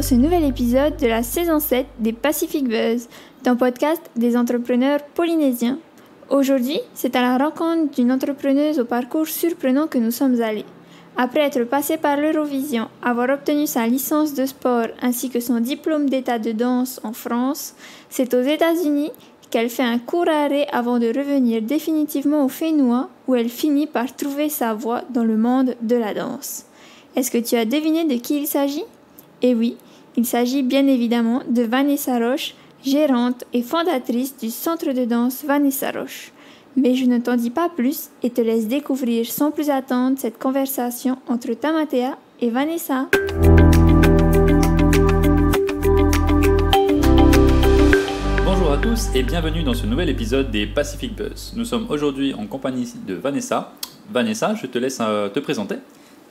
ce nouvel épisode de la saison 7 des Pacific Buzz, d'un podcast des entrepreneurs polynésiens. Aujourd'hui, c'est à la rencontre d'une entrepreneuse au parcours surprenant que nous sommes allés. Après être passée par l'Eurovision, avoir obtenu sa licence de sport ainsi que son diplôme d'état de danse en France, c'est aux États-Unis qu'elle fait un court arrêt avant de revenir définitivement au Fénois où elle finit par trouver sa voie dans le monde de la danse. Est-ce que tu as deviné de qui il s'agit ? Eh oui, il s'agit bien évidemment de Vanessa Roche, gérante et fondatrice du centre de danse Vanessa Roche. Mais je ne t'en dis pas plus et te laisse découvrir sans plus attendre cette conversation entre Tamatea et Vanessa. Bonjour à tous et bienvenue dans ce nouvel épisode des Pacific Buzz. Nous sommes aujourd'hui en compagnie de Vanessa. Vanessa, je te laisse te présenter.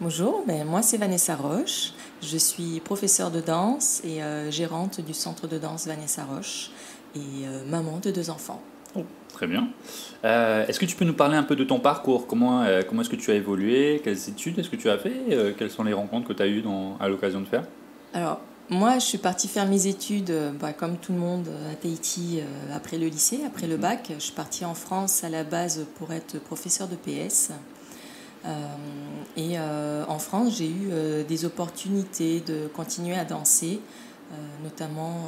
Bonjour, moi c'est Vanessa Roche. Je suis professeure de danse et gérante du centre de danse Vanessa Roche et maman de 2 enfants. Oh, très bien. Est-ce que tu peux nous parler un peu de ton parcours ? Comment est-ce que tu as évolué ? Quelles études est-ce que tu as fait ? Quelles sont les rencontres que tu as eues à l'occasion de faire ? Alors, moi je suis partie faire mes études, comme tout le monde, à Tahiti après le lycée, après le bac. Je suis partie en France à la base pour être professeure de PS. En France, j'ai eu des opportunités de continuer à danser. Notamment,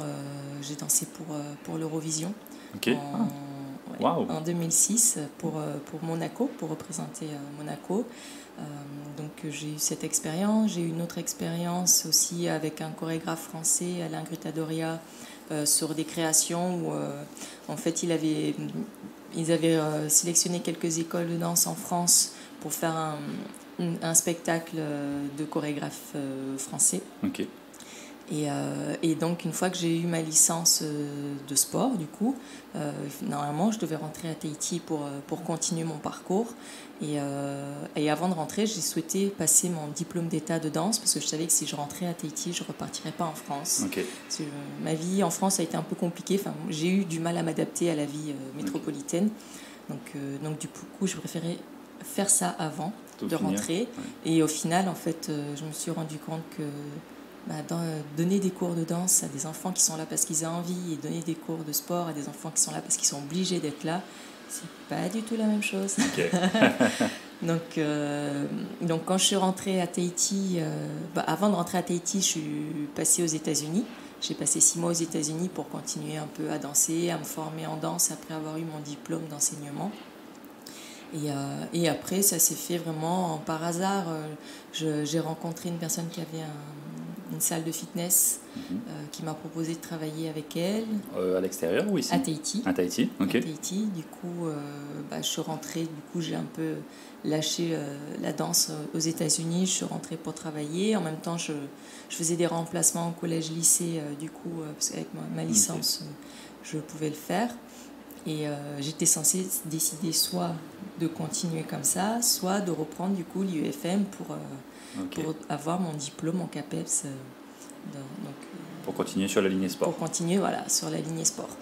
j'ai dansé pour l'Eurovision en 2006 pour Monaco, pour représenter Monaco. Donc j'ai eu cette expérience. J'ai eu une autre expérience aussi avec un chorégraphe français, Alain Grutadoria, sur des créations où en fait ils avaient sélectionné quelques écoles de danse en France pour faire un spectacle de chorégraphe français. Ok. Et donc, une fois que j'ai eu ma licence de sport, du coup, normalement, je devais rentrer à Tahiti pour continuer mon parcours. Et avant de rentrer, j'ai souhaité passer mon diplôme d'état de danse parce que je savais que si je rentrais à Tahiti, je ne repartirais pas en France. Okay. Parce que, ma vie en France a été un peu compliquée. Enfin, j'ai eu du mal à m'adapter à la vie métropolitaine. Donc, du coup, je préférais faire ça avant de rentrer. Ouais. Et au final, en fait, je me suis rendu compte que donner des cours de danse à des enfants qui sont là parce qu'ils ont envie et donner des cours de sport à des enfants qui sont là parce qu'ils sont obligés d'être là, c'est pas du tout la même chose. Okay. Donc quand je suis rentrée à Tahiti, avant de rentrer à Tahiti, je suis passée aux États-Unis. J'ai passé 6 mois aux États-Unis pour continuer un peu à danser, à me former en danse après avoir eu mon diplôme d'enseignement. Et après, ça s'est fait vraiment par hasard. J'ai rencontré une personne qui avait une salle de fitness qui m'a proposé de travailler avec elle. À l'extérieur ou ici ? À Tahiti. À Tahiti, ok. À Tahiti. Du coup, je suis rentrée. Du coup, j'ai un peu lâché la danse aux États-Unis. Je suis rentrée pour travailler. En même temps, je faisais des remplacements au collège-lycée. Du coup, parce qu'avec ma licence, je pouvais le faire. Et j'étais censée décider soit de continuer comme ça, soit de reprendre du coup l'UFM pour avoir mon diplôme en CAPES. Pour continuer sur la lignée sport. Pour continuer, voilà, sur la lignée sport.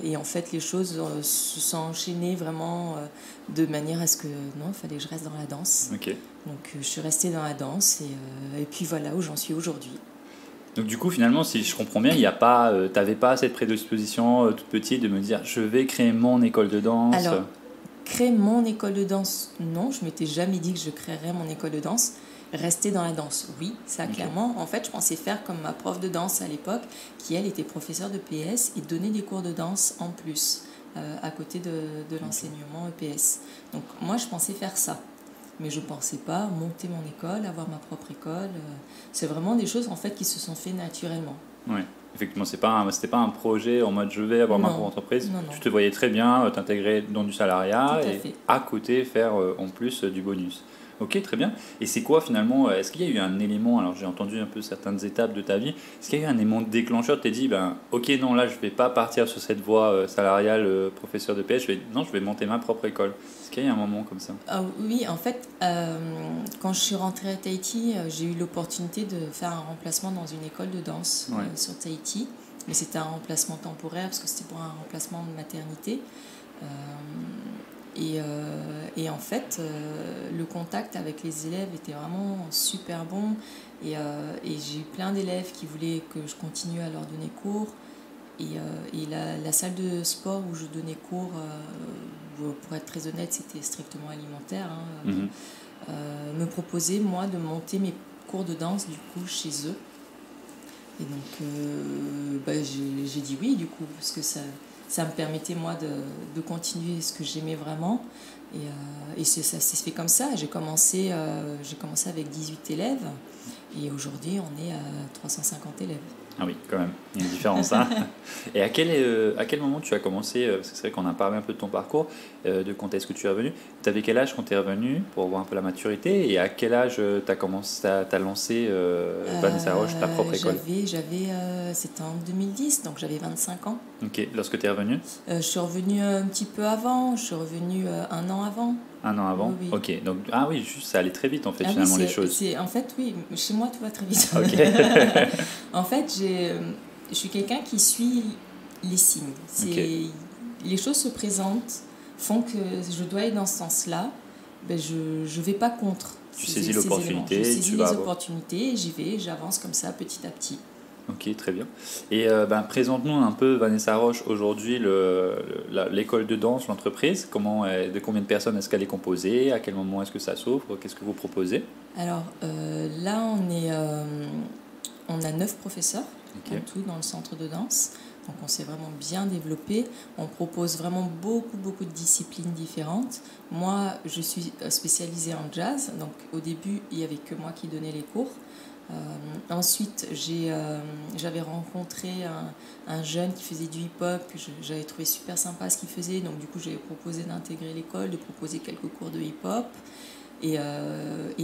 Et en fait, les choses se sont enchaînées vraiment de manière à ce que, il fallait que je reste dans la danse. Okay. Donc, je suis restée dans la danse et puis voilà où j'en suis aujourd'hui. Donc du coup, finalement, si je comprends bien, tu n'avais pas cette prédisposition toute petite de me dire je vais créer mon école de danse. Alors, créer mon école de danse, non, je m'étais jamais dit que je créerais mon école de danse. Rester dans la danse, oui, ça clairement. En fait, je pensais faire comme ma prof de danse à l'époque, qui elle était professeure de PS et donnait des cours de danse en plus, à côté de l'enseignement EPS. Donc moi, je pensais faire ça. Mais je ne pensais pas monter mon école, avoir ma propre école. C'est vraiment des choses en fait qui se sont faites naturellement. Oui, effectivement, c'était pas un projet en mode je vais avoir ma propre entreprise. Non. Tu te voyais très bien t'intégrer dans du salariat et à côté faire en plus du bonus. Ok, très bien. Et c'est quoi finalement, est-ce qu'il y a eu un élément, alors j'ai entendu un peu certaines étapes de ta vie, est-ce qu'il y a eu un élément déclencheur, tu t'es dit, ok, non, là je vais pas partir sur cette voie salariale, professeur de PS, je vais monter ma propre école. Est-ce qu'il y a eu un moment comme ça ? Oui, en fait, quand je suis rentrée à Tahiti, j'ai eu l'opportunité de faire un remplacement dans une école de danse sur Tahiti. Mais c'était un remplacement temporaire parce que c'était pour un remplacement de maternité. et en fait, le contact avec les élèves était vraiment super bon. Et j'ai eu plein d'élèves qui voulaient que je continue à leur donner cours. Et la salle de sport où je donnais cours, pour être très honnête, c'était strictement alimentaire. Me proposait, moi, de monter mes cours de danse, du coup, chez eux. Et donc, j'ai dit oui, du coup, parce que ça me permettait, moi, de continuer ce que j'aimais vraiment. Et ça s'est fait comme ça. J'ai commencé avec 18 élèves. Et aujourd'hui, on est à 350 élèves. Ah oui, quand même, il y a une différence. Hein. Et à quel moment tu as commencé, parce que c'est vrai qu'on a parlé un peu de ton parcours, de quand est-ce que tu es revenu. Tu avais quel âge quand tu es revenu, pour voir un peu la maturité, et à quel âge tu as lancé Vanessa Roche, ta propre école? C'était en 2010, donc j'avais 25 ans. Ok, lorsque tu es revenu? Je suis revenue un petit peu avant, je suis revenue un an avant. Un an avant? Oui. Ok, donc juste, ça allait très vite en fait, finalement, les choses. En fait, oui, chez moi tout va très vite. Okay. En fait, je suis quelqu'un qui suit les signes. Les choses se présentent, font que je dois aller dans ce sens-là, je ne vais pas contre. Tu saisis l'opportunité. Je saisis les opportunités, j'y vais, j'avance comme ça petit à petit. Ok, très bien. Et présente-nous un peu, Vanessa Roche, aujourd'hui, l'école de danse, l'entreprise. De combien de personnes est-ce qu'elle est composée? À quel moment est-ce que ça s'ouvre? Qu'est-ce que vous proposez? Alors là, on a 9 professeurs en tout dans le centre de danse. Donc on s'est vraiment bien développé. On propose vraiment beaucoup de disciplines différentes. Moi, je suis spécialisée en jazz. Donc au début, il n'y avait que moi qui donnais les cours. Ensuite, j'avais rencontré un jeune qui faisait du hip-hop, que j'avais trouvé super sympa ce qu'il faisait, donc du coup j'avais proposé d'intégrer l'école, de proposer quelques cours de hip-hop. Et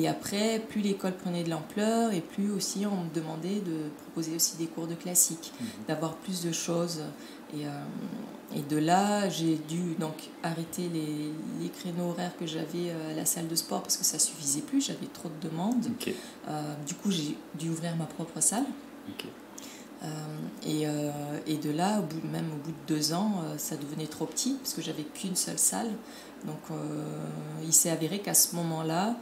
après, plus l'école prenait de l'ampleur, et plus aussi on me demandait de proposer aussi des cours de classique, d'avoir plus de choses. Et de là, j'ai dû donc arrêter les créneaux horaires que j'avais à la salle de sport parce que ça suffisait plus, j'avais trop de demandes. Du coup, j'ai dû ouvrir ma propre salle. Et de là, même au bout de 2 ans, ça devenait trop petit parce que j'avais qu'une seule salle. Donc, il s'est avéré qu'à ce moment-là,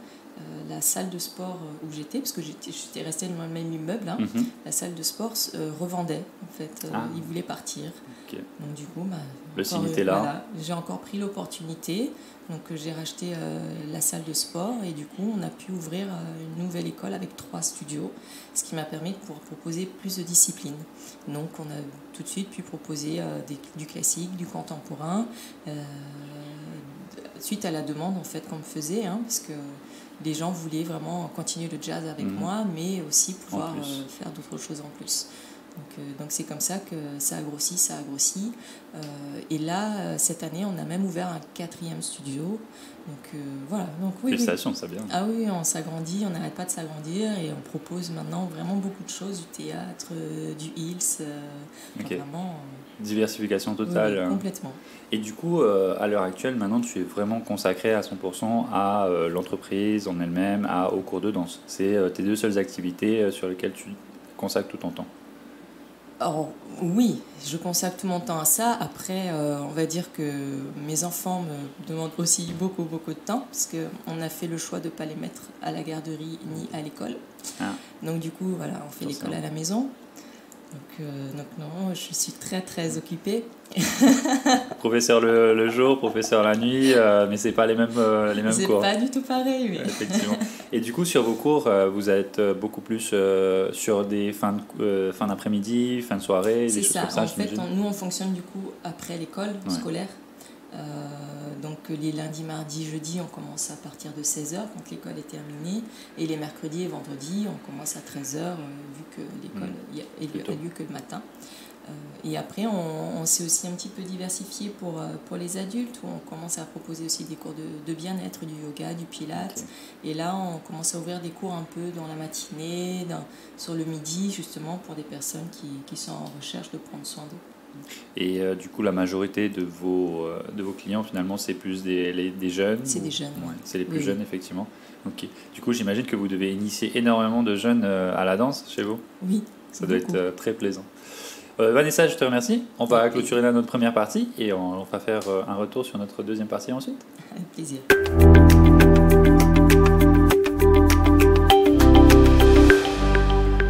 la salle de sport où j'étais, parce que j'étais restée dans le même immeuble, la salle de sport revendait, en fait. Ils voulaient partir. Donc du coup, le signe était là. Voilà, j'ai encore pris l'opportunité. Donc j'ai racheté la salle de sport et du coup, on a pu ouvrir une nouvelle école avec 3 studios, ce qui m'a permis de pouvoir proposer plus de disciplines. Donc on a tout de suite pu proposer du classique, du contemporain, suite à la demande en fait qu'on me faisait, parce que les gens voulaient vraiment continuer le jazz avec moi, mais aussi pouvoir faire d'autres choses en plus. Donc c'est comme ça que ça a grossi. Et là, cette année, on a même ouvert un 4e studio. Donc voilà. Donc, félicitations, ça bien. Ah oui, on s'agrandit, on n'arrête pas de s'agrandir et on propose maintenant vraiment beaucoup de choses, du théâtre, du Hills. Vraiment, diversification totale. Oui, complètement. Et du coup, à l'heure actuelle, maintenant, tu es vraiment consacré à 100% à l'entreprise en elle-même, aux cours de danse. C'est tes 2 seules activités sur lesquelles tu consacres tout ton temps. Alors, oui, je consacre tout mon temps à ça. Après, on va dire que mes enfants me demandent aussi beaucoup de temps parce qu'on a fait le choix de ne pas les mettre à la garderie ni à l'école. Donc du coup, voilà, on fait l'école à la maison. Donc non, je suis très occupée. Professeur le jour, professeur la nuit, mais c'est pas les mêmes cours. C'est pas du tout pareil, oui. Effectivement. Et du coup, sur vos cours, vous êtes beaucoup plus sur des fins d'après-midi, fin de soirée, des choses comme ça. En fait, nous on fonctionne du coup après l'école scolaire. Donc les lundis, mardis, jeudis, on commence à partir de 16h quand l'école est terminée. Et les mercredis et vendredis, on commence à 13h vu que l'école a lieu que le matin. Et après, on s'est aussi un petit peu diversifié pour les adultes, où on commence à proposer aussi des cours de bien-être, du yoga, du pilates. Et là, on commence à ouvrir des cours un peu dans la matinée, sur le midi, justement, pour des personnes qui sont en recherche de prendre soin d'eux. Et du coup, la majorité de vos clients, finalement, c'est plus des jeunes? C'est des jeunes. C'est les plus jeunes, effectivement. Ok. Du coup, j'imagine que vous devez initier énormément de jeunes à la danse chez vous? Oui. Ça doit être très plaisant. Vanessa, je te remercie. On va clôturer là notre première partie et on va faire un retour sur notre deuxième partie ensuite. Avec plaisir.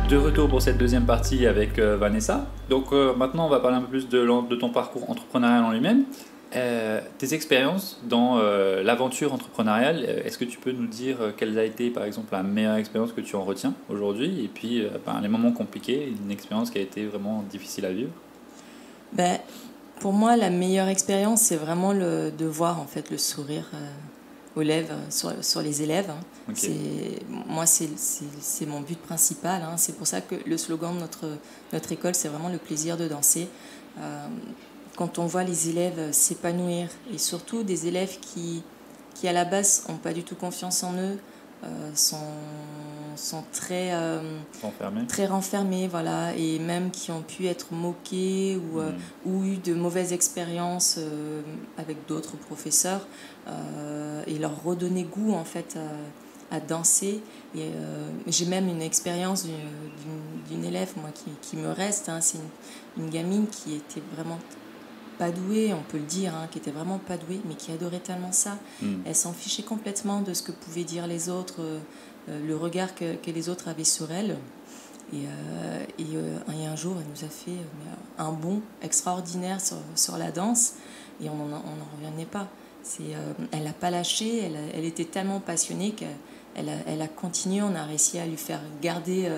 De retour pour cette deuxième partie avec Vanessa. Donc maintenant, on va parler un peu plus de ton parcours entrepreneurial en lui-même. Tes expériences dans l'aventure entrepreneuriale, est-ce que tu peux nous dire quelle a été par exemple la meilleure expérience que tu en retiens aujourd'hui et puis les moments compliqués, une expérience qui a été vraiment difficile à vivre? Pour moi, la meilleure expérience, c'est vraiment de voir en fait le sourire aux lèvres sur les élèves. Okay. Moi, c'est mon but principal. C'est pour ça que le slogan de notre école, c'est vraiment le plaisir de danser. Quand on voit les élèves s'épanouir, et surtout des élèves qui à la base n'ont pas du tout confiance en eux, sont très renfermés, voilà, et même qui ont pu être moqués ou eu de mauvaises expériences avec d'autres professeurs, et leur redonner goût en fait à danser. Et j'ai même une expérience d'une élève moi qui me reste. C'est une gamine qui était vraiment pas douée, on peut le dire, qui était vraiment pas douée, mais qui adorait tellement ça. Elle s'en fichait complètement de ce que pouvaient dire les autres, le regard que les autres avaient sur elle. Et un jour, elle nous a fait un bond extraordinaire sur la danse, et on n'en revenait pas. Elle n'a pas lâché, elle était tellement passionnée qu'elle a continué. On a réussi à lui faire garder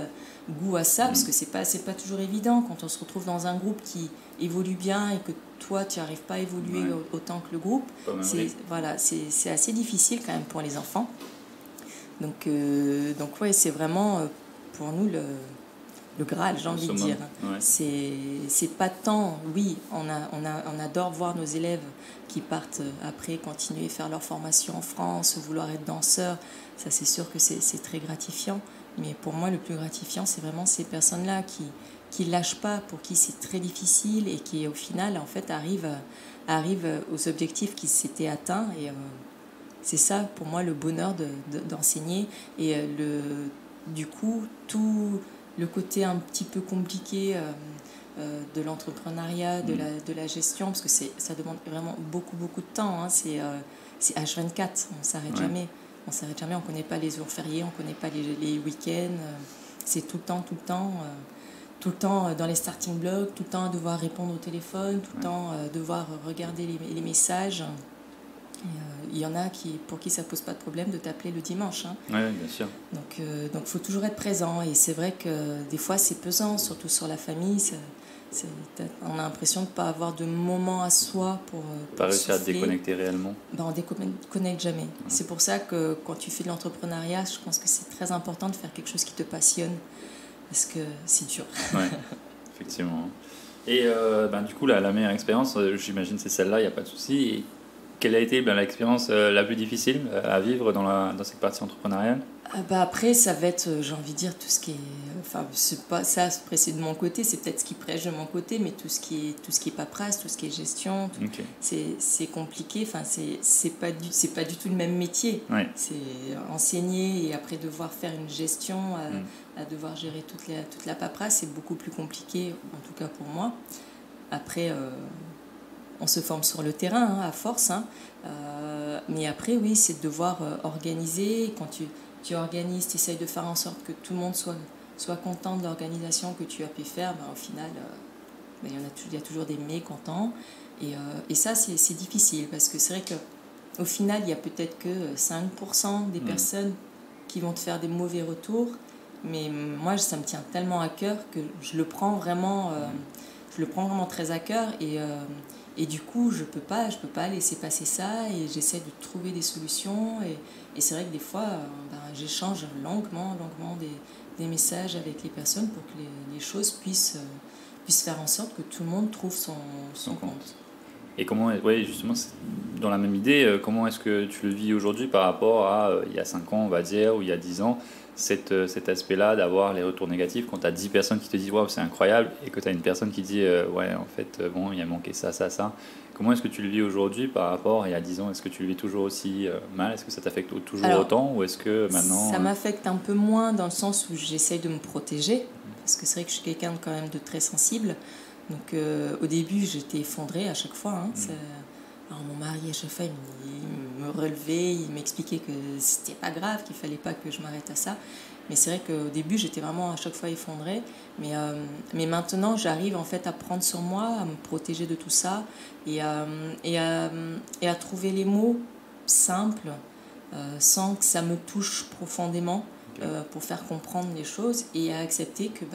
goût à ça, parce que c'est pas toujours évident quand on se retrouve dans un groupe qui évolue bien et que toi tu n'arrives pas à évoluer autant que le groupe. C'est assez difficile quand même pour les enfants. Donc c'est vraiment pour nous le Graal, j'ai envie de dire. Ouais. C'est pas tant, oui, on adore voir nos élèves qui partent après continuer à faire leur formation en France, vouloir être danseurs. Ça, c'est sûr que c'est très gratifiant. Mais pour moi, le plus gratifiant, c'est vraiment ces personnes-là qui lâchent pas, pour qui c'est très difficile et qui, au final, en fait, arrivent aux objectifs qui s'étaient atteints. Et c'est ça, pour moi, le bonheur d'enseigner. Et du coup, tout le côté un petit peu compliqué de l'entrepreneuriat, de la gestion, parce que ça demande vraiment beaucoup de temps. C'est H24, on ne s'arrête jamais. On ne s'arrête jamais, on ne connaît pas les jours fériés, on ne connaît pas les week-ends. C'est tout le temps dans les starting blocks, tout le temps à devoir répondre au téléphone, tout le temps devoir regarder les messages. Il y en a pour qui ça ne pose pas de problème de t'appeler le dimanche. Oui, bien sûr. Donc il faut toujours être présent. Et c'est vrai que des fois, c'est pesant, surtout sur la famille. On a l'impression de ne pas avoir de moment à soi pour pas réussir à te déconnecter réellement. On ne déconnecte jamais. Ouais. C'est pour ça que quand tu fais de l'entrepreneuriat, je pense que c'est très important de faire quelque chose qui te passionne, parce que c'est dur. Oui, effectivement. Et du coup, la meilleure expérience, j'imagine, c'est celle-là, il n'y a pas de souci. Et quelle a été l'expérience la plus difficile à vivre dans cette partie entrepreneuriale? Après, ça va être, j'ai envie de dire, tout ce qui est... Enfin, c'est pas ça, après, c'est de mon côté, c'est peut-être ce qui prêche de mon côté, mais tout ce qui est paperasse, tout ce qui est gestion, c'est compliqué. Enfin, c'est pas du tout le même métier. Ouais. C'est enseigner et après devoir faire une gestion, à devoir gérer toute la paperasse, c'est beaucoup plus compliqué, en tout cas pour moi. Après... on se forme sur le terrain, à force. Mais après, oui, c'est de devoir organiser. Quand tu organises, tu essayes de faire en sorte que tout le monde soit content de l'organisation que tu as pu faire. Au final, il y a toujours des mécontents. Et ça, c'est difficile, parce que c'est vrai qu'au final, il y a peut-être que 5% des personnes qui vont te faire des mauvais retours. Mais moi, ça me tient tellement à cœur que je le prends vraiment très à cœur. Et du coup, je peux pas laisser passer ça, et j'essaie de trouver des solutions. Et c'est vrai que des fois, j'échange longuement des messages avec les personnes pour que les choses puissent faire en sorte que tout le monde trouve son compte. Et comment, justement, dans la même idée, comment est-ce que tu le vis aujourd'hui par rapport à il y a 5 ans, on va dire, ou il y a 10 ans, cet aspect-là d'avoir les retours négatifs quand tu as 10 personnes qui te disent « Waouh, c'est incroyable » et que tu as une personne qui dit « Ouais, en fait, bon, il a manqué ça, ça, ça ». Comment est-ce que tu le vis aujourd'hui par rapport à il y a 10 ans? Est-ce que tu le vis toujours aussi mal? Est-ce que ça t'affecte toujours autant? Ou est-ce que maintenant... Ça m'affecte un peu moins, dans le sens où j'essaye de me protéger, parce que c'est vrai que je suis quelqu'un quand même de très sensible. Donc au début, j'étais effondrée à chaque fois. Hein, alors mon mari, à chaque fois, il me relevait, il m'expliquait que c'était pas grave, qu'il fallait pas que je m'arrête à ça. Mais c'est vrai qu'au début, j'étais vraiment à chaque fois effondrée. Mais maintenant, j'arrive en fait à prendre sur moi, à me protéger de tout ça et à trouver les mots simples sans que ça me touche profondément pour faire comprendre les choses et à accepter que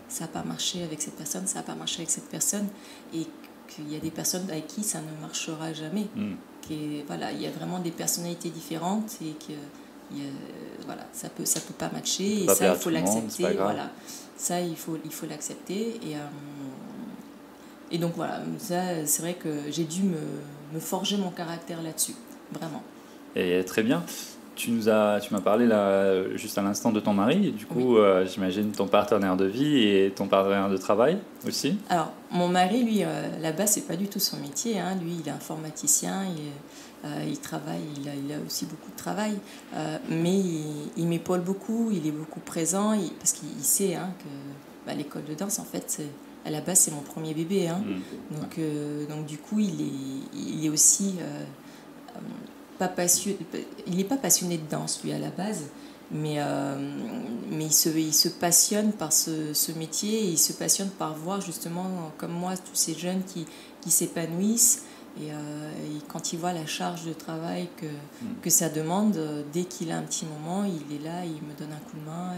ça n'a pas marché avec cette personne, ça n'a pas marché avec cette personne et qu'il y a des personnes avec qui ça ne marchera jamais. Voilà, il y a vraiment des personnalités différentes et que voilà, ça peut pas matcher et ça il faut l'accepter. Voilà, ça il faut l'accepter et donc voilà, ça c'est vrai que j'ai dû me forger mon caractère là-dessus, vraiment. Et très bien. Tu m'as parlé là juste à l'instant de ton mari, et du coup j'imagine ton partenaire de vie et ton partenaire de travail aussi. Alors mon mari, lui, là-bas c'est pas du tout son métier, hein. Lui il est informaticien, il travaille, il a aussi beaucoup de travail, mais il m'épaule beaucoup, il est beaucoup présent, parce qu'il sait hein, que l'école de danse en fait à la base c'est mon premier bébé, hein. Donc du coup il est aussi pas passionné, il n'est pas passionné de danse lui à la base, mais il se passionne par ce métier et il se passionne par voir justement comme moi tous ces jeunes qui s'épanouissent et quand il voit la charge de travail que ça demande, dès qu'il a un petit moment il est là, il me donne un coup de main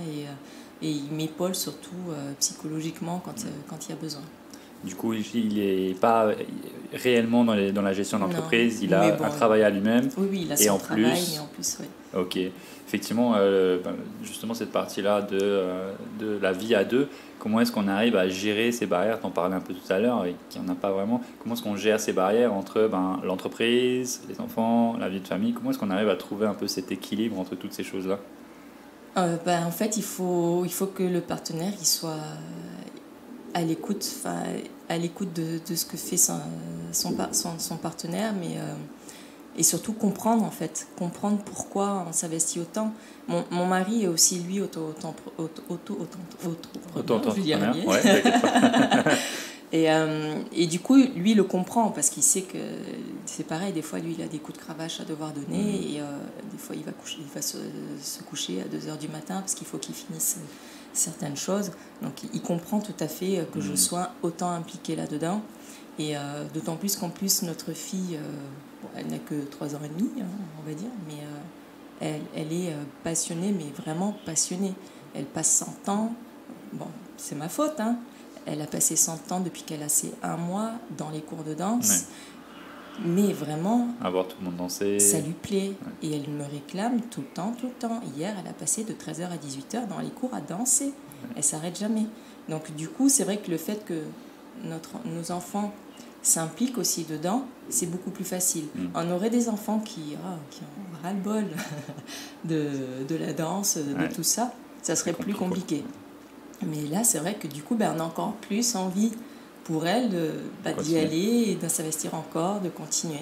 et il m'épaule surtout psychologiquement quand il y a besoin. Du coup, il n'est pas réellement dans la gestion d'entreprise, il a un travail à lui-même. Oui, il a son travail, mais en plus, oui. Ok. Effectivement, justement, cette partie-là de la vie à deux, comment est-ce qu'on arrive à gérer ces barrières? Tu en parlais un peu tout à l'heure, et qu'il n'y en a pas vraiment. Comment est-ce qu'on gère ces barrières entre l'entreprise, les enfants, la vie de famille? Comment est-ce qu'on arrive à trouver un peu cet équilibre entre toutes ces choses-là? En fait, il faut que le partenaire il soit à l'écoute de ce que fait son partenaire, mais et surtout comprendre pourquoi on s'investit autant. Mon mari est aussi lui auto-entrepreneur, je dirais bien. Ouais, t'inquiète pas. Et du coup, lui le comprend parce qu'il sait que c'est pareil. Des fois, lui, il a des coups de cravache à devoir donner et des fois, il va se coucher à 2h du matin parce qu'il faut qu'il finisse certaines choses. Donc, il comprend tout à fait que je sois autant impliquée là-dedans. Et d'autant plus qu'en plus, notre fille, elle n'a que 3 ans et demi, hein, on va dire, mais elle est passionnée, mais vraiment passionnée. Elle passe 100 ans, bon, c'est ma faute, hein. Elle a passé 100 ans depuis qu'elle a ses 1 mois dans les cours de danse. Ouais. Mais vraiment, avoir tout le monde danser, ça lui plaît. Ouais. Et elle me réclame tout le temps. Hier, elle a passé de 13h à 18h dans les cours à danser. Ouais. Elle ne s'arrête jamais. Donc du coup, c'est vrai que le fait que nos enfants s'impliquent aussi dedans, c'est beaucoup plus facile. On aurait des enfants qui ont ras-le-bol de la danse, de tout ça, ça serait plus compliqué. Mais là, c'est vrai que du coup, on a encore plus envie pour elle d'y aller et de s'investir encore, de continuer.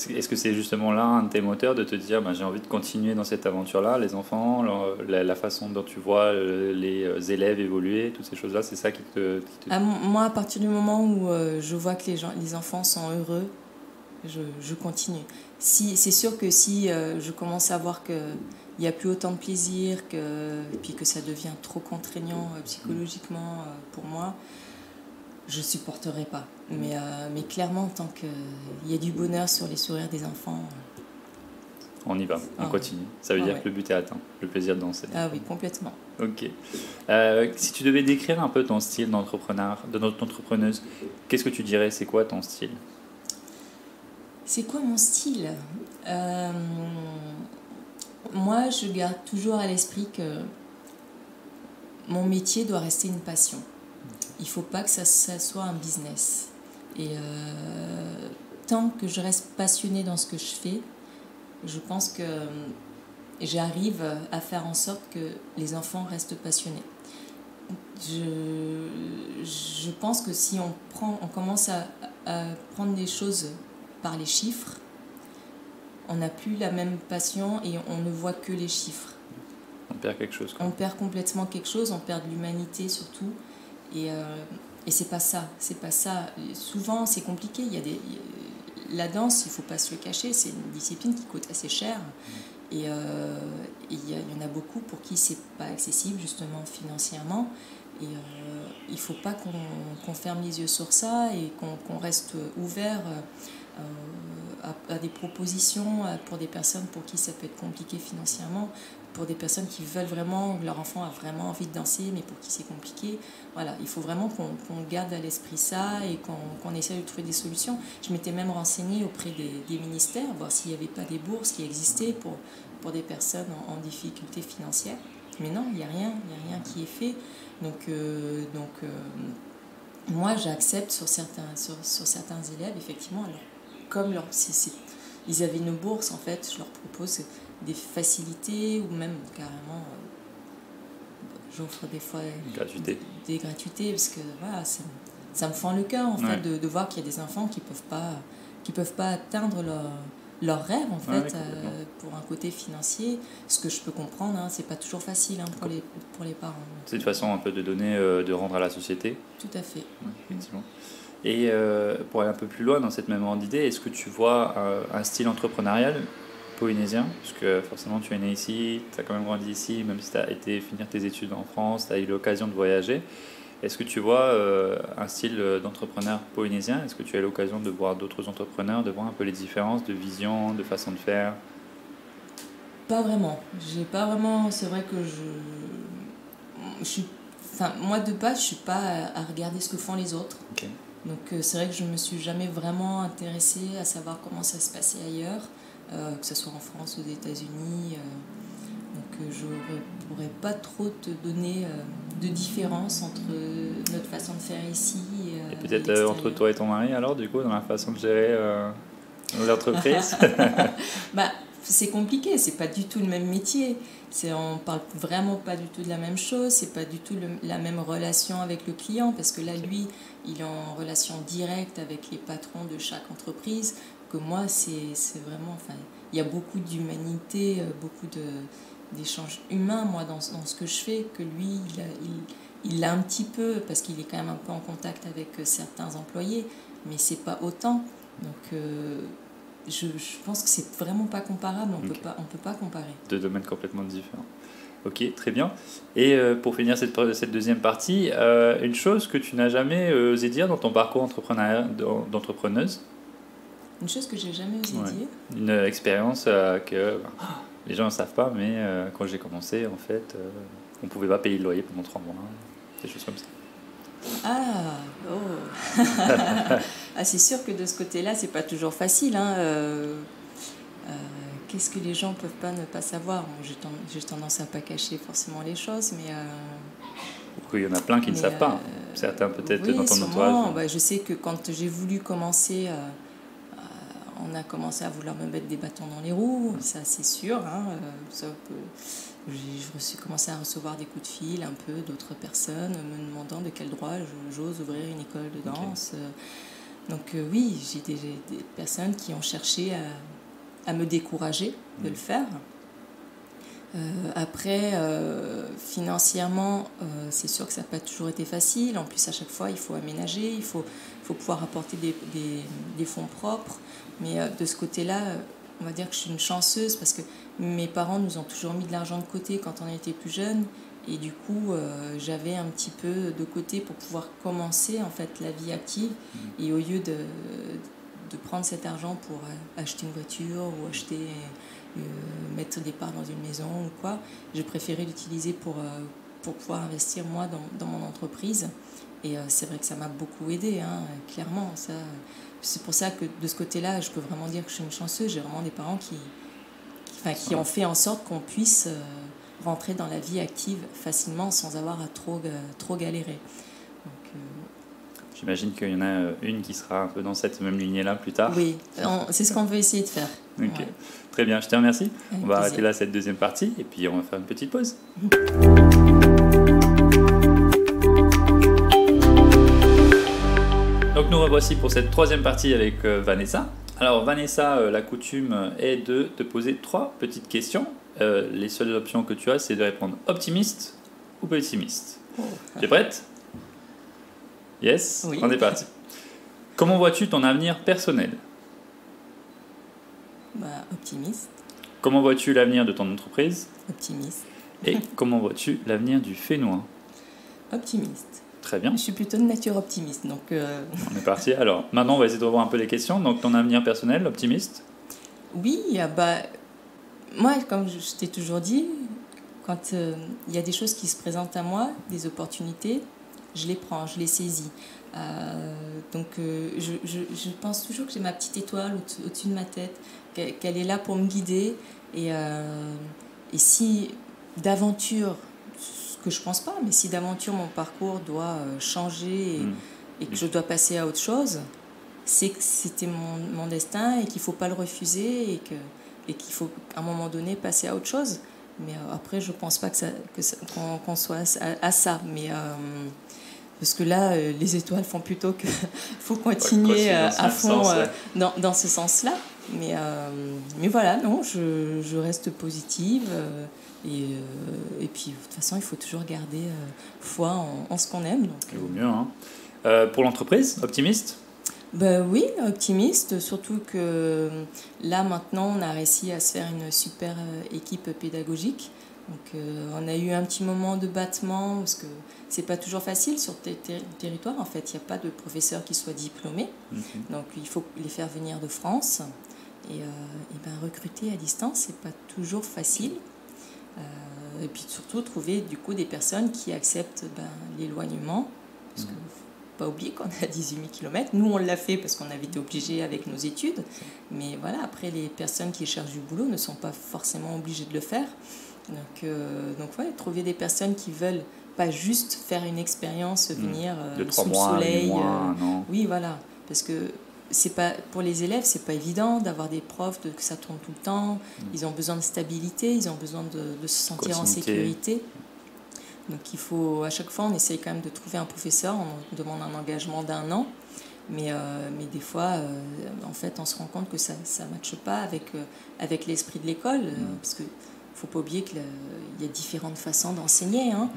Est-ce que c'est justement là un de tes moteurs de te dire j'ai envie de continuer dans cette aventure-là, les enfants, la façon dont tu vois les élèves évoluer, toutes ces choses-là, c'est ça qui te... Moi, à partir du moment où je vois que les enfants sont heureux, je continue. C'est sûr que si je commence à voir qu'il n'y a plus autant de plaisir, et puis que ça devient trop contraignant psychologiquement pour moi, je ne supporterai pas. Mais clairement, tant qu'il y a du bonheur sur les sourires des enfants... On y va, on continue. Ça veut dire que le but est atteint, le plaisir de danser. Ah oui, complètement. Ok. Si tu devais décrire un peu ton style d'entrepreneuse, qu'est-ce que tu dirais? C'est quoi ton style? C'est quoi mon style? Moi, je garde toujours à l'esprit que mon métier doit rester une passion. Il ne faut pas que ça soit un business. Et tant que je reste passionnée dans ce que je fais, je pense que j'arrive à faire en sorte que les enfants restent passionnés. Je pense que si on commence à prendre des choses par les chiffres, on n'a plus la même passion et on ne voit que les chiffres. On perd quelque chose. On perd complètement quelque chose, on perd de l'humanité surtout. Et Et c'est pas ça. Souvent, c'est compliqué. La danse, il ne faut pas se le cacher, c'est une discipline qui coûte assez cher. Et il y en a beaucoup pour qui c'est pas accessible, justement, financièrement. Et il ne faut pas qu'on ferme les yeux sur ça et qu'on reste ouvert à des propositions pour des personnes pour qui ça peut être compliqué financièrement, pour des personnes qui veulent vraiment, leur enfant a vraiment envie de danser, mais pour qui c'est compliqué. Voilà, il faut vraiment qu'on garde à l'esprit ça et qu'on essaie de trouver des solutions. Je m'étais même renseignée auprès des ministères, voir s'il n'y avait pas des bourses qui existaient pour des personnes en difficulté financière. Mais non, il n'y a rien qui est fait. Donc moi, j'accepte sur certains élèves, effectivement, alors, comme ils avaient une bourse, en fait, je leur propose des facilités ou même carrément, j'offre des fois des gratuités parce que voilà, ça me fend le cœur, en fait, de voir qu'il y a des enfants qui peuvent pas atteindre leur rêve, en fait, pour un côté financier, ce que je peux comprendre, hein, c'est pas toujours facile pour les parents. C'est une façon un peu de donner, de rendre à la société. Tout à fait. Ouais, effectivement. Et pour aller un peu plus loin dans cette même ordre d'idée, est-ce que tu vois un style entrepreneurial polynésien? Parce que forcément tu es né ici, tu as quand même grandi ici, même si tu as été finir tes études en France, tu as eu l'occasion de voyager. Est-ce que tu vois un style d'entrepreneur polynésien? Est-ce que tu as eu l'occasion de voir d'autres entrepreneurs, de voir un peu les différences de vision, de façon de faire? Pas vraiment. C'est vrai que moi de base, je suis pas à regarder ce que font les autres. Okay. Donc c'est vrai que je me suis jamais vraiment intéressée à savoir comment ça se passait ailleurs, que ce soit en France ou aux États-Unis. Donc je pourrais pas trop te donner de différence entre notre façon de faire ici et peut-être entre toi et ton mari alors, du coup, dans la façon de gérer l'entreprise. C'est compliqué, c'est pas du tout le même métier. On parle vraiment pas du tout de la même chose, c'est pas du tout la même relation avec le client, parce que là, lui, il est en relation directe avec les patrons de chaque entreprise, que moi, c'est vraiment... Enfin, il y a beaucoup d'humanité, beaucoup d'échanges humains, moi, dans ce que je fais, que lui, il l'a un petit peu, parce qu'il est quand même un peu en contact avec certains employés, mais c'est pas autant. Donc... Je pense que c'est vraiment pas comparable, on peut pas comparer. Deux domaines complètement différents. Ok, très bien. Et pour finir cette deuxième partie, une chose que tu n'as jamais osé dire dans ton parcours d'entrepreneuse? Une chose que j'ai jamais osé dire? Une expérience que les gens ne savent pas, mais quand j'ai commencé, en fait, on ne pouvait pas payer le loyer pendant 3 mois, des choses comme ça. C'est sûr que de ce côté-là, c'est pas toujours facile. Qu'est-ce que les gens peuvent pas ne pas savoir? J'ai tendance à pas cacher forcément les choses, mais... Il y en a plein qui ne savent pas. Certains peut-être dans ton entourage. Je sais que quand j'ai voulu commencer, on a commencé à vouloir me mettre des bâtons dans les roues, ça c'est sûr. J'ai commencé à recevoir des coups de fil un peu d'autres personnes me demandant de quel droit j'ose ouvrir une école de danse. Donc oui, j'ai des personnes qui ont cherché à me décourager de le faire. Après, financièrement, c'est sûr que ça n'a pas toujours été facile. En plus, à chaque fois, il faut aménager, il faut pouvoir apporter des fonds propres. Mais de ce côté-là, on va dire que je suis une chanceuse parce que mes parents nous ont toujours mis de l'argent de côté quand on était plus jeunes. Et du coup, j'avais un petit peu de côté pour pouvoir commencer en fait la vie active. Et au lieu de prendre cet argent pour acheter une voiture ou mettre des parts dans une maison ou quoi, je préférais l'utiliser pour pouvoir investir moi dans mon entreprise. Et c'est vrai que ça m'a beaucoup aidée, clairement. C'est pour ça que de ce côté-là, je peux vraiment dire que je suis une chanceuse. J'ai vraiment des parents qui ont fait en sorte qu'on puisse rentrer dans la vie active facilement sans avoir à trop galérer. Donc, j'imagine qu'il y en a une qui sera un peu dans cette même lignée-là plus tard. Oui, c'est ce qu'on veut essayer de faire. Ok, ouais. Très bien, je te remercie. On va arrêter là cette deuxième partie et puis on va faire une petite pause. Donc nous revoici pour cette troisième partie avec Vanessa. Alors Vanessa, la coutume est de te poser 3 petites questions. Les seules options que tu as, c'est de répondre optimiste ou pessimiste. Tu es prête? Yes, Oui. on est parti. Comment vois-tu ton avenir personnel? Optimiste. Comment vois-tu l'avenir de ton entreprise? Optimiste. Et comment vois-tu l'avenir du Fénois? Optimiste. Très bien. Je suis plutôt de nature optimiste, donc... On est parti. Alors, maintenant, on va essayer de revoir un peu les questions. Donc, ton avenir personnel, optimiste? Oui, moi, comme je t'ai toujours dit, quand il y a des choses qui se présentent à moi, des opportunités, je les prends, je les saisis. Je pense toujours que j'ai ma petite étoile au-dessus de ma tête, qu'elle est là pour me guider. Et si d'aventure, ce que je pense pas, mais si d'aventure mon parcours doit changer et que je dois passer à autre chose, c'est que c'était mon destin et qu'il faut pas le refuser et qu'il faut à un moment donné passer à autre chose. Mais après, je pense pas qu'on soit à ça. Mais parce que là, les étoiles font plutôt que faut continuer à fond dans ce sens-là. Mais voilà, non, je reste positive. Et puis, de toute façon, il faut toujours garder foi en ce qu'on aime. Donc, il vaut mieux. Hein. Pour l'entreprise, optimiste? Oui, optimiste, surtout que là, maintenant, on a réussi à se faire une super équipe pédagogique. Donc, on a eu un petit moment de battement parce que c'est pas toujours facile sur territoire. En fait, il n'y a pas de professeurs qui soient diplômés. Donc, il faut les faire venir de France. Et recruter à distance, c'est pas toujours facile. Et puis surtout, trouver du coup des personnes qui acceptent l'éloignement. Parce que pas oublier qu'on est à 18 000 km. Nous, on l'a fait parce qu'on avait été obligés avec nos études. Mais voilà, après, les personnes qui cherchent du boulot ne sont pas forcément obligées de le faire. Donc trouver des personnes qui veulent pas juste faire une expérience, venir sous le soleil. 8 mois, non. Oui, voilà. Parce que c'est pas, pour les élèves, c'est pas évident d'avoir des profs, que ça tourne tout le temps. Ils ont besoin de stabilité, ils ont besoin de se sentir en sécurité. Donc il faut, à chaque fois, on essaye quand même de trouver un professeur, on demande un engagement d'1 an, mais des fois, en fait, on se rend compte que ça ne matche pas avec l'esprit de l'école, parce qu'il ne faut pas oublier qu'il y a différentes façons d'enseigner. Hein,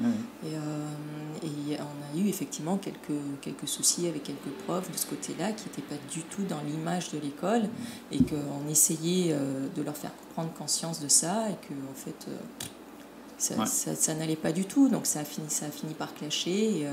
et on a eu effectivement quelques soucis avec quelques profs de ce côté-là qui n'étaient pas du tout dans l'image de l'école, et qu'on essayait de leur faire prendre conscience de ça, et que en fait... Ça n'allait pas du tout, donc ça a fini par clasher,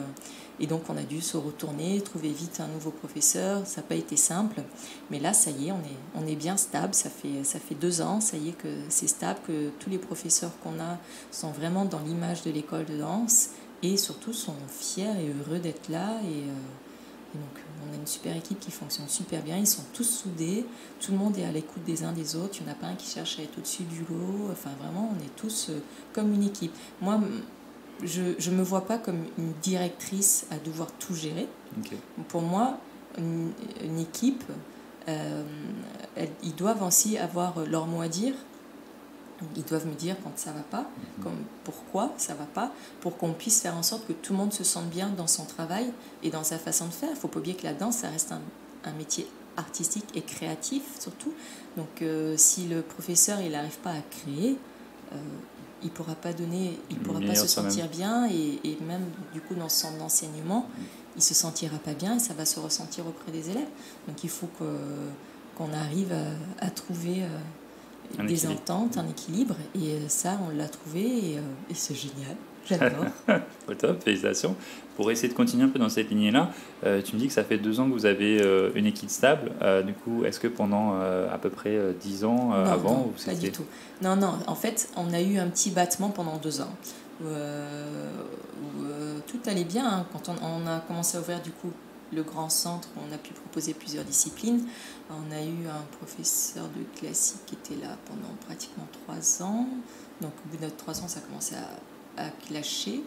et donc on a dû se retourner, trouver vite un nouveau professeur. Ça n'a pas été simple, mais là ça y est, on est bien stable. Ça fait 2 ans, ça y est que c'est stable, que tous les professeurs qu'on a sont vraiment dans l'image de l'école de danse et surtout sont fiers et heureux d'être là, et donc on a une super équipe qui fonctionne super bien. Ils sont tous soudés, tout le monde est à l'écoute des uns des autres, il n'y en a pas un qui cherche à être au-dessus du lot. Enfin vraiment, on est tous comme une équipe. Moi, je ne me vois pas comme une directrice à devoir tout gérer. Pour moi, une équipe, ils doivent aussi avoir leur mot à dire. Ils doivent me dire quand ça ne va pas, pourquoi ça ne va pas, pour qu'on puisse faire en sorte que tout le monde se sente bien dans son travail et dans sa façon de faire. Il ne faut pas oublier que la danse, ça reste un métier artistique et créatif surtout. Donc si le professeur n'arrive pas à créer, il ne pourra pas se sentir bien, et même du coup dans son enseignement, il ne se sentira pas bien et ça va se ressentir auprès des élèves. Donc il faut qu'on arrive à trouver... des ententes, un équilibre, et ça on l'a trouvé, et c'est génial, j'adore. Au top, félicitations. Pour essayer de continuer un peu dans cette lignée-là, tu me dis que ça fait 2 ans que vous avez une équipe stable. Du coup, est-ce que pendant à peu près 10 ans avant, non, pas du tout. Non, en fait, on a eu un petit battement pendant 2 ans où tout allait bien, hein. Quand on a commencé à ouvrir du coup le grand centre, où on a pu proposer plusieurs disciplines. On a eu un professeur de classique qui était là pendant pratiquement 3 ans. Donc au bout de 3 ans, ça commençait à clasher.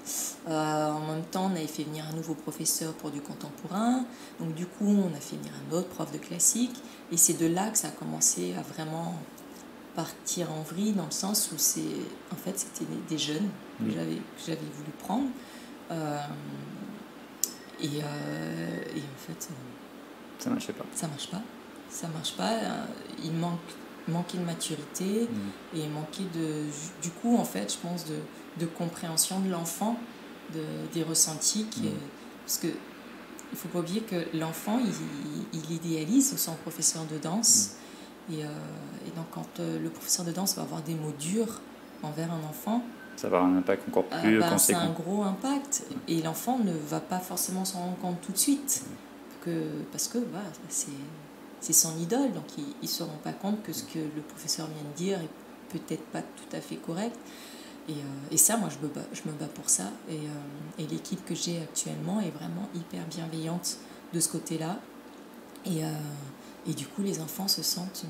En même temps, on avait fait venir un nouveau professeur pour du contemporain. Donc du coup, on a fait venir un autre prof de classique. Et c'est de là que ça a commencé à vraiment partir en vrille, dans le sens où en fait, c'était des jeunes que j'avais voulu prendre. Et en fait, ça marchait pas. Ça marche pas. Il manquait de maturité et manquait du coup, en fait, je pense, de compréhension de l'enfant, des ressentis. Parce que il faut pas oublier que l'enfant, il idéalise son professeur de danse. Et donc, quand le professeur de danse va avoir des mots durs envers un enfant, ça va avoir un impact encore plus conséquent. C'est un gros impact. Et l'enfant ne va pas forcément s'en rendre compte tout de suite. Parce que voilà, c'est son idole. Donc, ils ne se rendent pas compte que ce que le professeur vient de dire est peut-être pas tout à fait correct. Et ça, moi, je me bats pour ça. Et l'équipe que j'ai actuellement est vraiment hyper bienveillante de ce côté-là. Et du coup, les enfants se sentent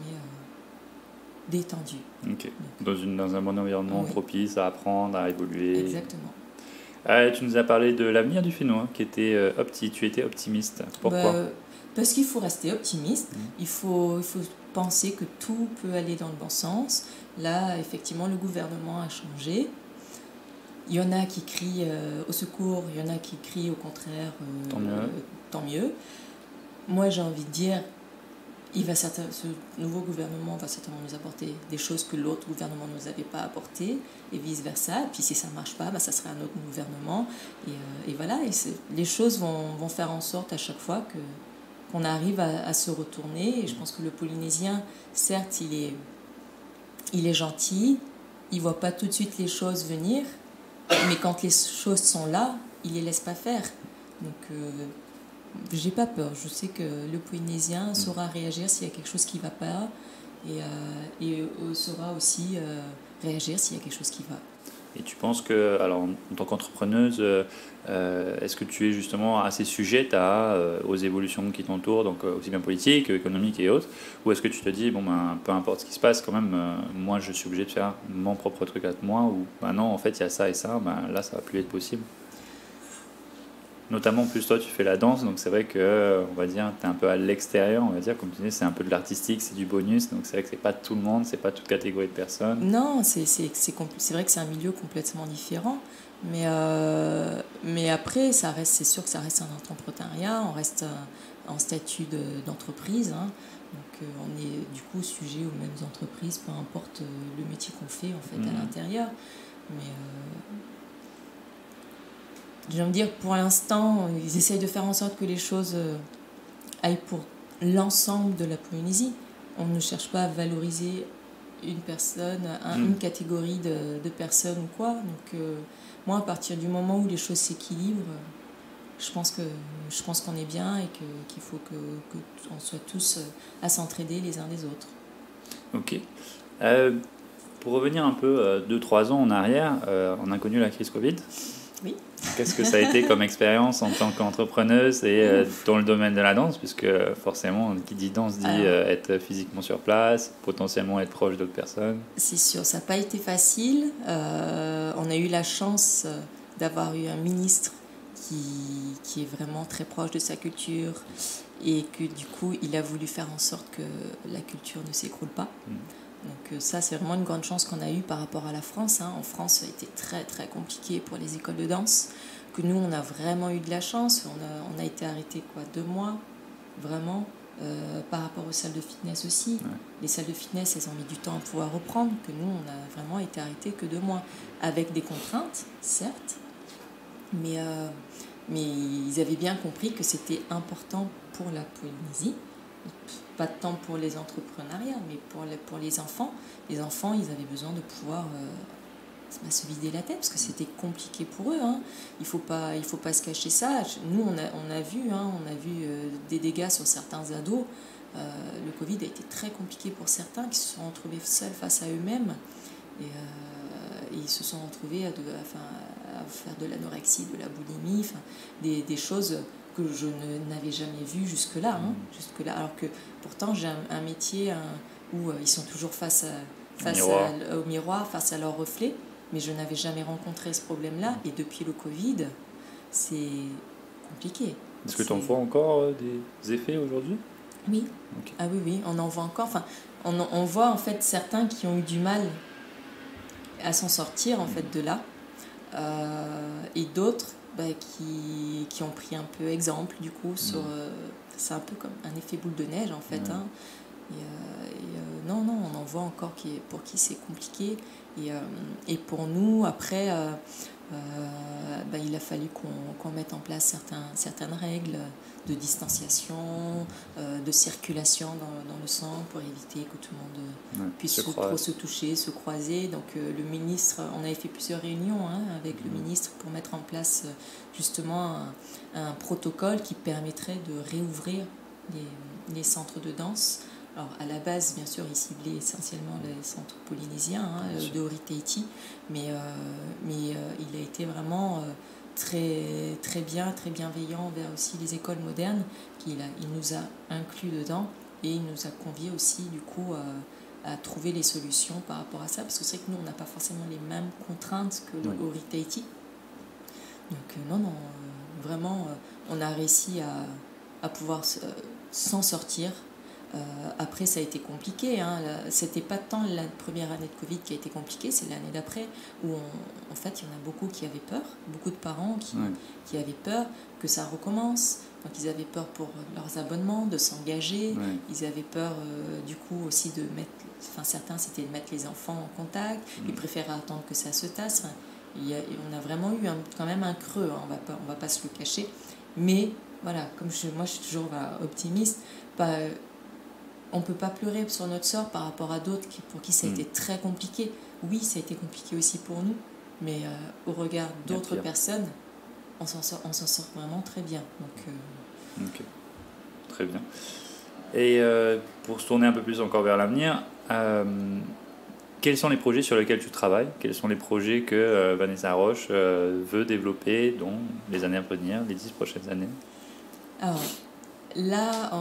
détendus. Ok. Dans un bon environnement propice à apprendre, à évoluer. Exactement. Tu nous as parlé de l'avenir du Fénois, qui était tu étais optimiste. Pourquoi ? Parce qu'il faut rester optimiste. Il faut penser que tout peut aller dans le bon sens. Là, effectivement, le gouvernement a changé. Il y en a qui crient au secours, il y en a qui crient au contraire tant mieux. Moi, j'ai envie de dire, ce nouveau gouvernement va certainement nous apporter des choses que l'autre gouvernement ne nous avait pas apportées, et vice-versa. Et puis si ça ne marche pas, ça sera un autre gouvernement. Et voilà, les choses vont faire en sorte à chaque fois qu'on arrive à se retourner. Et je pense que le Polynésien, certes, il est gentil, il ne voit pas tout de suite les choses venir, mais quand les choses sont là, il ne les laisse pas faire. Donc, j'ai pas peur. Je sais que le Polynésien saura réagir s'il y a quelque chose qui ne va pas et saura aussi réagir s'il y a quelque chose qui va. Et tu penses que, alors, en tant qu'entrepreneuse, est-ce que tu es justement assez sujette aux évolutions qui t'entourent, donc aussi bien politiques, économiques et autres, ou est-ce que tu te dis, peu importe ce qui se passe, quand même, moi je suis obligé de faire mon propre truc à moi, ou non, en fait il y a ça et ça, là ça va plus être possible. Notamment, en plus, toi, tu fais la danse, donc c'est vrai que, on va dire, tu es un peu à l'extérieur, on va dire, comme tu dis, c'est un peu de l'artistique, c'est du bonus, donc c'est vrai que c'est pas tout le monde, c'est pas toute catégorie de personnes. Non, c'est vrai que c'est un milieu complètement différent, mais après, c'est sûr que ça reste un entrepreneuriat, on reste en statut d'entreprise, hein, donc on est du coup sujet aux mêmes entreprises, peu importe le métier qu'on fait, en fait, à l'intérieur, mais... je veux dire, pour l'instant, ils essayent de faire en sorte que les choses aillent pour l'ensemble de la Polynésie. On ne cherche pas à valoriser une personne, une catégorie de personnes ou quoi. Donc, moi, à partir du moment où les choses s'équilibrent, je pense qu'on est bien et qu'il faut qu'on soit tous à s'entraider les uns des autres. Ok. Pour revenir un peu 2-3 ans en arrière, on a connu la crise Covid. Oui. Qu'est-ce que ça a été comme expérience en tant qu'entrepreneuse et dans le domaine de la danse, puisque forcément, qui dit danse dit être physiquement sur place, potentiellement être proche d'autres personnes. C'est sûr, ça n'a pas été facile. On a eu la chance d'avoir eu un ministre qui est vraiment très proche de sa culture et que du coup, il a voulu faire en sorte que la culture ne s'écroule pas. Donc ça, c'est vraiment une grande chance qu'on a eue par rapport à la France. En France, ça a été très, très compliqué pour les écoles de danse. Que nous, on a vraiment eu de la chance. On a été arrêtés 2 mois, vraiment, par rapport aux salles de fitness aussi. Ouais. Les salles de fitness, elles ont mis du temps à pouvoir reprendre. Que nous, on a vraiment été arrêtés que 2 mois. Avec des contraintes, certes. Mais ils avaient bien compris que c'était important pour la Polynésie. Pas tant pour les entrepreneuriats, mais pour les enfants. Les enfants, ils avaient besoin de pouvoir se vider la tête, parce que c'était compliqué pour eux. Il faut pas se cacher ça. Nous, on a vu des dégâts sur certains ados. Le Covid a été très compliqué pour certains qui se sont retrouvés seuls face à eux-mêmes. Et ils se sont retrouvés à faire de l'anorexie, de la boulimie, des choses que je n'avais jamais vues jusque-là. Jusque-là. Alors que pourtant, j'ai un métier où ils sont toujours face au miroir, face à leur reflet, mais je n'avais jamais rencontré ce problème-là. Et depuis le Covid, c'est compliqué. Est-ce que tu en vois encore des effets aujourd'hui ? Oui. Okay. Ah oui, on en voit encore. Enfin, on voit en fait certains qui ont eu du mal à s'en sortir en fait de là, et d'autres qui ont pris un peu exemple du coup sur c'est un peu comme un effet boule de neige en fait. Non, on en voit encore pour qui c'est compliqué, et pour nous après il a fallu qu'on mette en place certaines règles de distanciation, de circulation dans le centre pour éviter que tout le monde puisse trop se toucher, se croiser. Donc le ministre, on avait fait plusieurs réunions avec le ministre pour mettre en place justement un protocole qui permettrait de réouvrir les centres de danse. Alors, à la base, bien sûr, il ciblait essentiellement les centres polynésiens de Ori-Tahiti, mais il a été vraiment très, très bien, très bienveillant envers aussi les écoles modernes. Il nous a inclus dedans et il nous a conviés aussi, du coup, à trouver les solutions par rapport à ça, parce que c'est vrai que nous, on n'a pas forcément les mêmes contraintes que le Ori-Tahiti. Donc, vraiment, on a réussi à pouvoir s'en sortir. Après, ça a été compliqué. C'était pas tant la première année de Covid qui a été compliquée, c'est l'année d'après où, en fait, il y en a beaucoup qui avaient peur, beaucoup de parents qui avaient peur que ça recommence. Donc, ils avaient peur pour leurs abonnements, de s'engager. Ils avaient peur, du coup, aussi de mettre... Enfin, certains, c'était de mettre les enfants en contact. Ils préféraient attendre que ça se tasse. On a vraiment eu quand même un creux, on va pas se le cacher. Mais, voilà, moi, je suis toujours optimiste. On ne peut pas pleurer sur notre sort par rapport à d'autres pour qui ça a été très compliqué. Oui, ça a été compliqué aussi pour nous, mais au regard d'autres personnes, on s'en sort vraiment très bien. Ok, très bien. Et pour se tourner un peu plus encore vers l'avenir, quels sont les projets sur lesquels tu travailles ? Quels sont les projets que Vanessa Roche veut développer dans les années à venir, les 10 prochaines années ? Alors, là,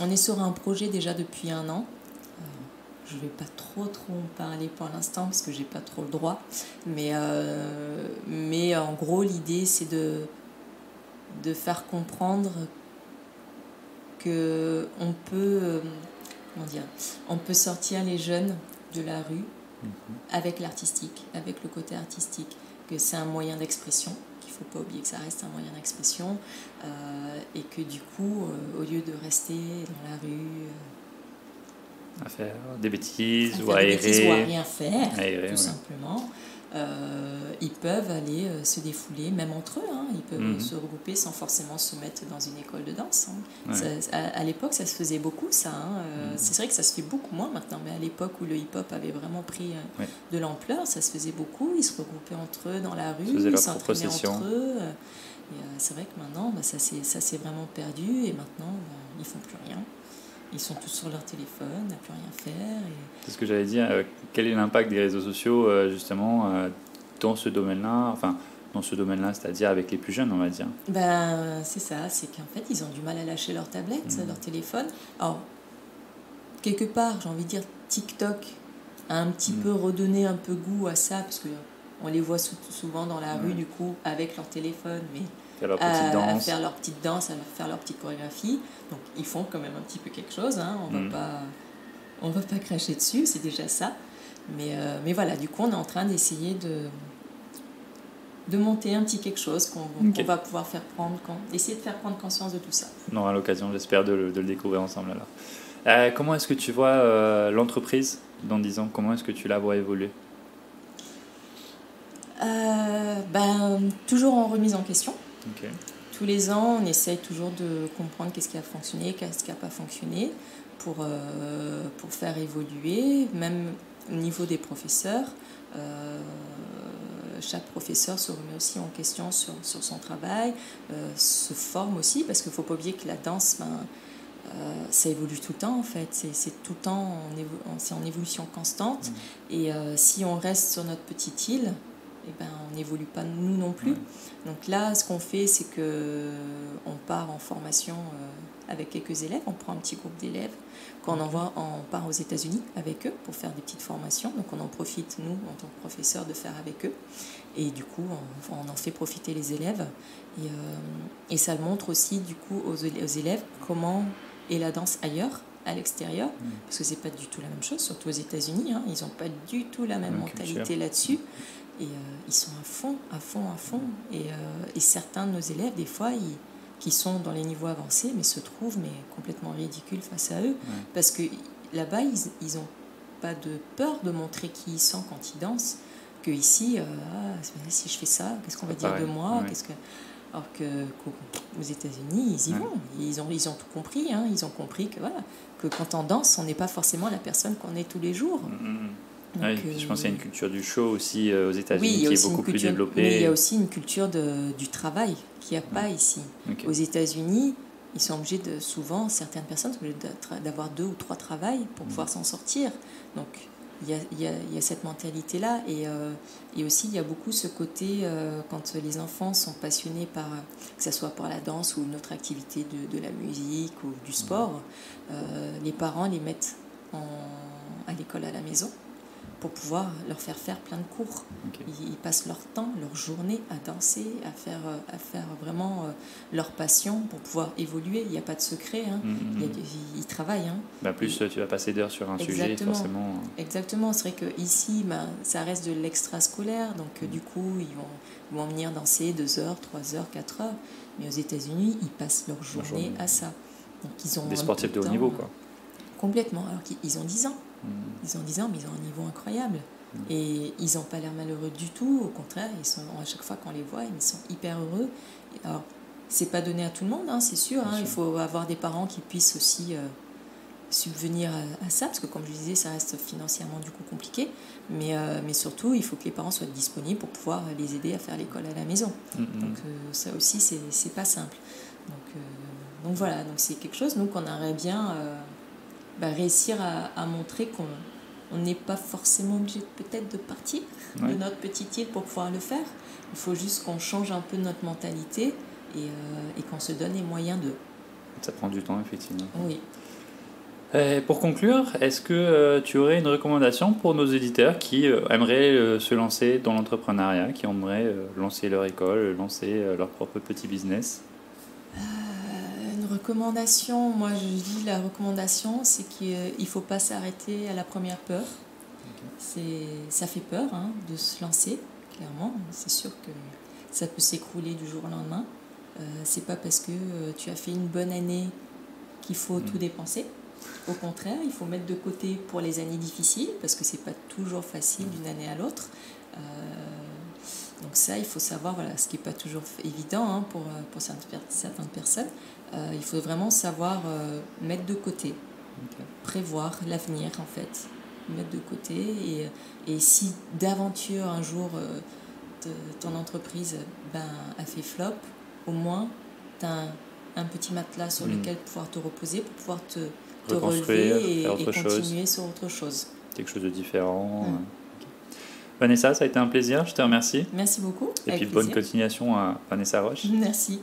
on est sur un projet déjà depuis 1 an. Je ne vais pas trop en parler pour l'instant parce que je n'ai pas trop le droit. Mais en gros, l'idée, c'est de faire comprendre qu'on peut, on peut sortir les jeunes de la rue avec l'artistique, avec le côté artistique, que c'est un moyen d'expression. Il ne faut pas oublier que ça reste un moyen d'expression et que du coup, au lieu de rester dans la rue à faire des bêtises ou à à rien faire, tout simplement, ils peuvent aller se défouler, même entre eux. Ils peuvent se regrouper sans forcément se mettre dans une école de danse. À l'époque, ça se faisait beaucoup, ça. C'est vrai que ça se fait beaucoup moins maintenant, mais à l'époque où le hip-hop avait vraiment pris de l'ampleur, ça se faisait beaucoup. Ils se regroupaient entre eux dans la rue, ils s'entraînaient entre eux. Et c'est vrai que maintenant, ça s'est vraiment perdu et maintenant, ils ne font plus rien. Ils sont tous sur leur téléphone, n'a plus rien à faire. C'est ce que j'allais dire. Quel est l'impact des réseaux sociaux, justement, dans ce domaine-là, c'est-à-dire avec les plus jeunes, on va dire ? C'est ça, c'est qu'en fait, ils ont du mal à lâcher leur tablette, leur téléphone. Alors, quelque part, j'ai envie de dire, TikTok a un petit peu redonné un peu goût à ça, parce qu'on les voit souvent dans la rue, du coup, avec leur téléphone, mais... à faire leur petite danse, à faire leur petite chorégraphie. Donc ils font quand même un petit peu quelque chose, on va pas cracher dessus, c'est déjà ça. Mais voilà, du coup on est en train d'essayer de monter un petit quelque chose qu'on va pouvoir essayer de faire prendre conscience de tout ça. On aura l'occasion, j'espère, de le découvrir ensemble alors. Comment est-ce que tu vois l'entreprise dans 10 ans ? Comment est-ce que tu la vois évoluer ? Toujours en remise en question. Okay. Tous les ans, on essaye toujours de comprendre qu'est-ce qui a fonctionné, qu'est-ce qui n'a pas fonctionné pour faire évoluer, même au niveau des professeurs. Chaque professeur se remet aussi en question sur son travail, se forme aussi, parce qu'il ne faut pas oublier que la danse, ça évolue tout le temps en fait, c'est tout le temps c'est en évolution constante. Et si on reste sur notre petite île, on n'évolue pas nous non plus. Donc là, ce qu'on fait, c'est qu'on part en formation avec quelques élèves, on prend un petit groupe d'élèves, on part aux États-Unis avec eux pour faire des petites formations. Donc on en profite, nous, en tant que professeurs, de faire avec eux. Et du coup, on en fait profiter les élèves. Et ça montre aussi, du coup, aux élèves comment est la danse ailleurs, à l'extérieur, parce que c'est pas du tout la même chose, surtout aux États-Unis. Ils n'ont pas du tout la même mentalité là-dessus. Et ils sont à fond. Et certains de nos élèves, des fois, qui sont dans les niveaux avancés, mais se trouvent complètement ridicules face à eux. Parce que là-bas, ils n'ont pas de peur de montrer qui ils sont quand ils dansent. Que ici, si je fais ça, qu'est-ce qu'on va dire de moi? Alors qu'aux États-Unis, ils y vont. Ils ont tout compris. Hein. Ils ont compris que quand on danse, on n'est pas forcément la personne qu'on est tous les jours. Donc, je pense qu'il y a une culture du show aussi aux États-Unis qui est beaucoup plus développée. Mais il y a aussi une culture du travail qu'il n'y a pas ici. Aux États-Unis, ils sont obligés souvent, certaines personnes sont obligées d'avoir 2 ou 3 travails pour pouvoir s'en sortir. Donc, il y a cette mentalité-là. Et aussi, il y a beaucoup ce côté, quand les enfants sont passionnés que ce soit par la danse ou une autre activité de la musique ou du sport, les parents les mettent à l'école à la maison pour pouvoir leur faire plein de cours. Ils passent leur temps, leur journée à danser, à faire vraiment leur passion pour pouvoir évoluer. Il n'y a pas de secret. Hein. Ils travaillent. Hein. Plus tu vas passer d'heures sur un sujet, forcément. Exactement. C'est vrai qu'ici, ça reste de l'extrascolaire. Donc, du coup, ils vont venir danser 2 heures, 3 heures, 4 heures. Mais aux États-Unis, ils passent leur journée à ça. Donc, ils ont des sportifs de haut niveau, quoi. Complètement. Alors qu'ils ont 10 ans. Ils ont 10 ans, mais ils ont un niveau incroyable. Et ils n'ont pas l'air malheureux du tout. Au contraire, à chaque fois qu'on les voit, ils sont hyper heureux. Alors, c'est pas donné à tout le monde, hein, c'est sûr. Hein. Il faut avoir des parents qui puissent aussi subvenir à ça, parce que comme je disais, ça reste financièrement du coup compliqué. Mais surtout, il faut que les parents soient disponibles pour pouvoir les aider à faire l'école à la maison. Donc ça aussi, c'est pas simple. Donc voilà, donc c'est quelque chose qu'on aimerait bien... réussir à montrer qu'on n'est pas forcément obligé peut-être de partir de notre petite île pour pouvoir le faire. Il faut juste qu'on change un peu notre mentalité et qu'on se donne les moyens de... Ça prend du temps, effectivement. Oui. Pour conclure, est-ce que tu aurais une recommandation pour nos éditeurs qui aimeraient se lancer dans l'entrepreneuriat, qui aimeraient lancer leur école, lancer leur propre petit business? Recommandation, moi je dis la recommandation, c'est qu'il ne faut pas s'arrêter à la première peur. Ça fait peur de se lancer, clairement. C'est sûr que ça peut s'écrouler du jour au lendemain. C'est pas parce que tu as fait une bonne année qu'il faut tout dépenser. Au contraire, il faut mettre de côté pour les années difficiles, parce que c'est pas toujours facile d'une année à l'autre. Donc ça, il faut savoir, ce qui n'est pas toujours évident pour certaines personnes. Il faut vraiment savoir mettre de côté, prévoir l'avenir en fait, mettre de côté. Et si d'aventure un jour ton entreprise a fait flop, au moins tu as un petit matelas sur lequel pouvoir te reposer pour pouvoir te relever et continuer sur autre chose. Quelque chose de différent. Vanessa, ça a été un plaisir, je te remercie. Merci beaucoup. Et puis bonne continuation à Vanessa Roche. Merci.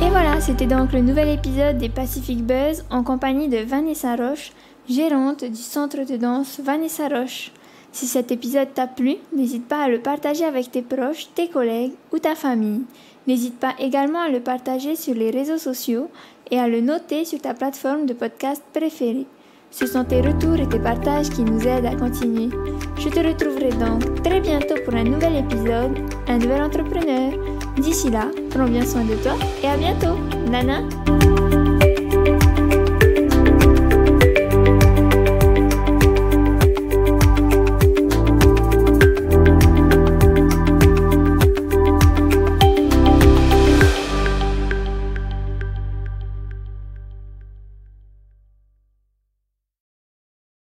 Et voilà, c'était donc le nouvel épisode des Pacific Buzz en compagnie de Vanessa Roche, gérante du centre de danse Vanessa Roche. Si cet épisode t'a plu, n'hésite pas à le partager avec tes proches, tes collègues ou ta famille. N'hésite pas également à le partager sur les réseaux sociaux et à le noter sur ta plateforme de podcast préférée. Ce sont tes retours et tes partages qui nous aident à continuer. Je te retrouverai donc très bientôt pour un nouvel épisode, un nouvel entrepreneur. D'ici là, prends bien soin de toi et à bientôt. Nana!